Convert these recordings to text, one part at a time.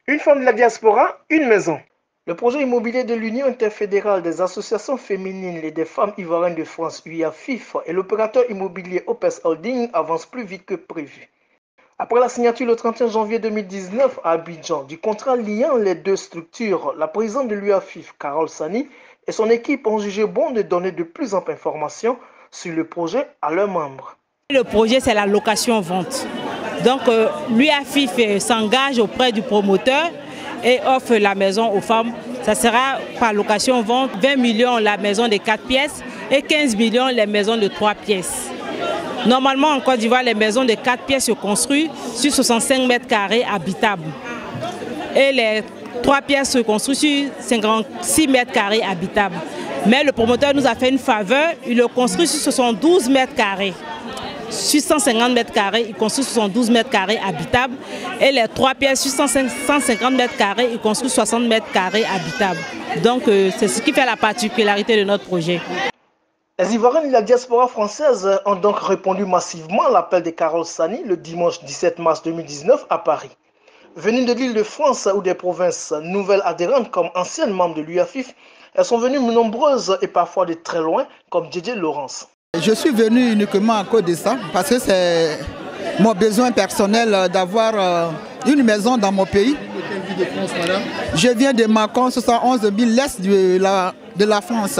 Une femme de la diaspora, une maison. Le projet immobilier de l'Union interfédérale des associations féminines et des femmes ivoiriennes de France, UIAFIF, et l'opérateur immobilier Opes Holding avance plus vite que prévu. Après la signature le 31 janvier 2019 à Abidjan du contrat liant les deux structures, la présidente de l'UIAFIF, Carole Sani, et son équipe ont jugé bon de donner de plus amples informations sur le projet à leurs membres. Le projet, c'est la location-vente. Donc, l'UIAFIF s'engage auprès du promoteur et offre la maison aux femmes. Ça sera par location-vente, 20 millions la maison de 4 pièces et 15 millions les maisons de 3 pièces. Normalement, en Côte d'Ivoire, les maisons de 4 pièces se construisent sur 65 mètres carrés habitables. Et les 3 pièces se construisent sur 56 mètres carrés habitables. Mais le promoteur nous a fait une faveur, il le construit sur 72 mètres carrés. Sur 150 mètres carrés, il construit 72 mètres carrés habitables. Et les 3 pièces sur 150 mètres carrés, il construit 60 mètres carrés habitables. Donc c'est ce qui fait la particularité de notre projet. Les Ivoiriens de la diaspora française ont donc répondu massivement à l'appel de Carole Sani le dimanche 17 mars 2019 à Paris. Venues de l'Île-de-France ou des provinces nouvelles adhérentes comme anciennes membres de l'UIAFIF, elles sont venues nombreuses et parfois de très loin, comme Didier Laurence. Je suis venu uniquement à cause de ça, parce que c'est mon besoin personnel d'avoir une maison dans mon pays. Je viens de Mâcon, 71 000 l'est de la France.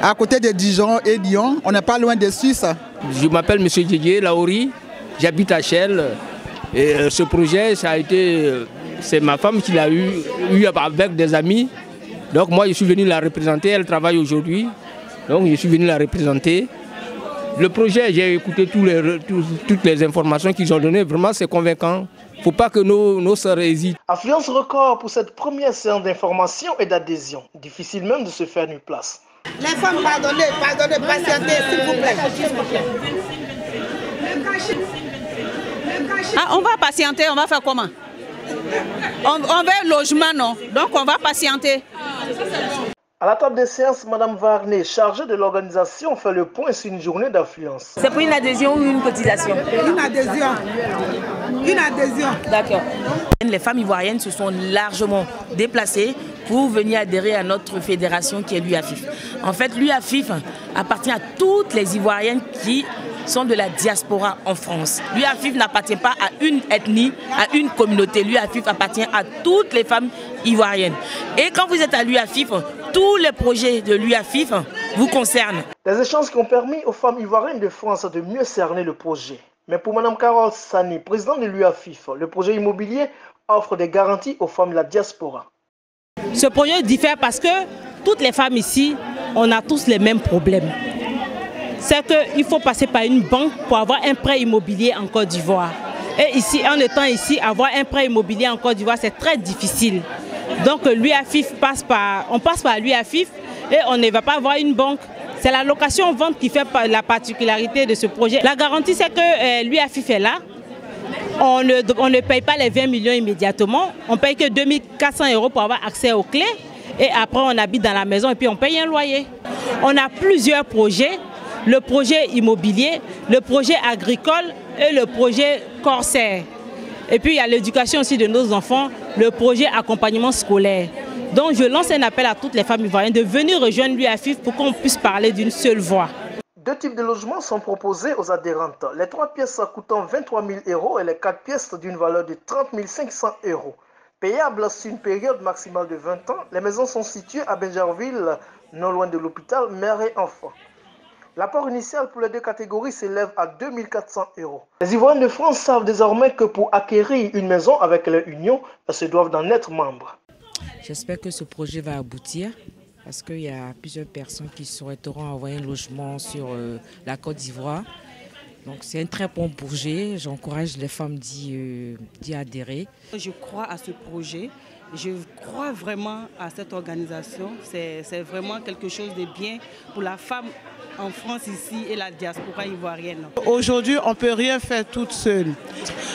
À côté de Dijon et Lyon, on n'est pas loin de Suisse. Je m'appelle M. Didier Lauri, j'habite à Chelles. Et ce projet, c'est ma femme qui l'a eu avec des amis. Donc moi, je suis venu la représenter, elle travaille aujourd'hui. Donc je suis venu la représenter. Le projet, j'ai écouté toutes les informations qu'ils ont données. Vraiment, c'est convaincant. Il ne faut pas que nos sœurs hésitent. Affluence record pour cette première séance d'information et d'adhésion. Difficile même de se faire une place. Les femmes, pardonnez, patientez, s'il vous plaît. Ah, on va patienter, on va faire comment? On veut un logement, non? Donc on va patienter. À la table des séances, Mme Varnet, chargée de l'organisation, fait le point sur une journée d'affluence. C'est pour une adhésion ou une cotisation? Une adhésion. Une adhésion. D'accord. Les femmes ivoiriennes se sont largement déplacées pour venir adhérer à notre fédération qui est l'UIAFIF. En fait, l'UIAFIF appartient à toutes les Ivoiriennes qui sont de la diaspora en France. L'UIAFIF n'appartient pas à une ethnie, à une communauté. L'UIAFIF appartient à toutes les femmes ivoiriennes. Et quand vous êtes à l'UIAFIF, tous les projets de l'UIAFIF vous concernent. Des échanges qui ont permis aux femmes ivoiriennes de France de mieux cerner le projet. Mais pour Mme Carole Sani, présidente de l'UIAFIF, le projet immobilier offre des garanties aux femmes de la diaspora. Ce projet diffère parce que toutes les femmes ici, on a tous les mêmes problèmes. C'est qu'il faut passer par une banque pour avoir un prêt immobilier en Côte d'Ivoire. Et ici, en étant ici, avoir un prêt immobilier en Côte d'Ivoire, c'est très difficile. Donc l'UIAFIF passe par l'UIAFIF et on ne va pas avoir une banque. C'est la location-vente qui fait la particularité de ce projet. La garantie, c'est que l'UIAFIF est là. On ne paye pas les 20 millions immédiatement. On ne paye que 2 400 € pour avoir accès aux clés. Et après, on habite dans la maison et puis on paye un loyer. On a plusieurs projets. Le projet immobilier, le projet agricole et le projet corsaire. Et puis il y a l'éducation aussi de nos enfants, le projet accompagnement scolaire. Donc je lance un appel à toutes les femmes ivoiriennes de venir rejoindre l'UIAFIF pour qu'on puisse parler d'une seule voix. Deux types de logements sont proposés aux adhérentes. Les 3 pièces coûtant 23 000 € et les 4 pièces d'une valeur de 30 500 €. Payables sur une période maximale de 20 ans, les maisons sont situées à Benjerville, non loin de l'hôpital Mère et Enfants. L'apport initial pour les deux catégories s'élève à 2 400 €. Les Ivoiriens de France savent désormais que pour acquérir une maison avec leur union, elles se doivent d'en être membres. J'espère que ce projet va aboutir parce qu'il y a plusieurs personnes qui souhaiteront avoir un logement sur la Côte d'Ivoire. Donc c'est un très bon projet, j'encourage les femmes d'y adhérer. Je crois à ce projet, je crois vraiment à cette organisation. C'est vraiment quelque chose de bien pour la femme en France ici et la diaspora ivoirienne. Aujourd'hui, on ne peut rien faire toute seule.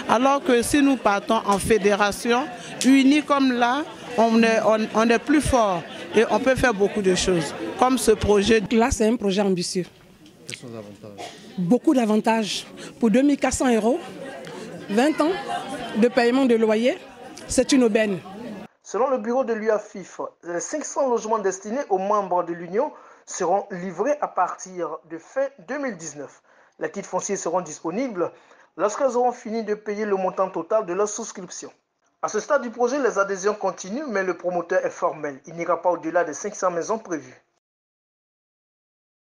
Alors que si nous partons en fédération, unis comme là, on est plus fort et on peut faire beaucoup de choses. Comme ce projet. Là, c'est un projet ambitieux. Quels sont les avantages? Beaucoup d'avantages. Pour 2 400 €, 20 ans de paiement de loyer, c'est une aubaine. Selon le bureau de l'UAFIF, les 500 logements destinés aux membres de l'Union seront livrés à partir de fin 2019. Les titres fonciers seront disponibles lorsqu'elles auront fini de payer le montant total de leur souscription. À ce stade du projet, les adhésions continuent, mais le promoteur est formel. Il n'ira pas au-delà des 500 maisons prévues.